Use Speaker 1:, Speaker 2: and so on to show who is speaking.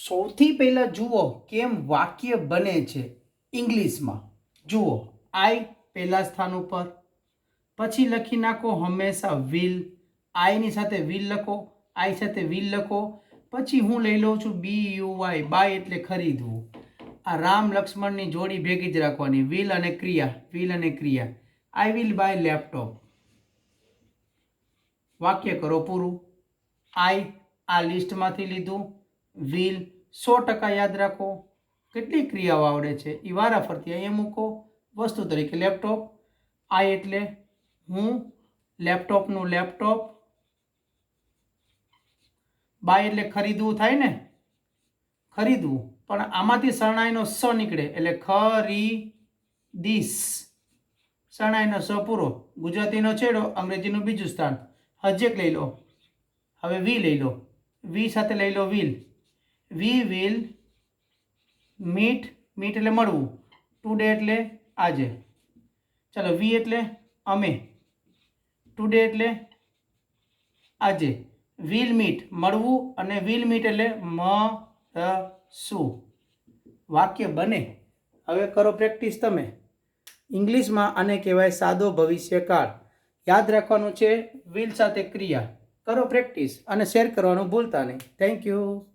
Speaker 1: સૌથી પહેલાં જુઓ કેમ વાક્ય બને છે ઇંગ્લિશમાં. જુઓ, આઈ પહેલા સ્થાન ઉપર, પછી લખી નાખો હંમેશા વિલ. આઈની સાથે વિલ લખો, આઈ સાથે વિલ લખો. પછી હું લઈ લઉં છું BUY, બાય એટલે ખરીદવું. આ રામ લક્ષ્મણની જોડી ભેગી જ રાખવાની, વિલ અને ક્રિયા, વિલ અને ક્રિયા. I will buy laptop. વાક્ય કરો પૂરું. આઈ આ લિસ્ટમાંથી લીધું, વિલ 100% યાદ રાખો. કેટલી ક્રિયાઓ આવડે છે એ વારાફરતી અહીંયા મૂકો. વસ્તુ તરીકે લેપટોપ. આઈ એટલે હું, લેપટોપનું લેપટોપ. બાય એટલે ખરીદવું થાય ને, ખરીદવું. પણ આમાંથી શરણાઈનો સ નીકળે એટલે ખરીદીશ. શરણાઈનો સ પૂરો. ગુજરાતીનો છેડો, અંગ્રેજીનું બીજું સ્થાન. હજેક લઈ લો. હવે વી લઈ લો, વી સાથે લઈ લો will. We will meet, meet એટલે મળવું. ટુડે એટલે આજે. ચાલો, વી એટલે અમે, ટુડે એટલે આજે. વિલ મીટ મળવું અને વિલ મીટ એટલે મળશું. વાક્ય બને. હવે કરો પ્રેક્ટિસ તમે. ઇંગ્લિશમાં આને કહેવાય સાદો ભવિષ્યકાળ. યાદ રાખવાનું છે વિલ સાથે ક્રિયા. કરો પ્રેક્ટિસ અને શેર કરવાનું ભૂલતા નહીં. Thank you.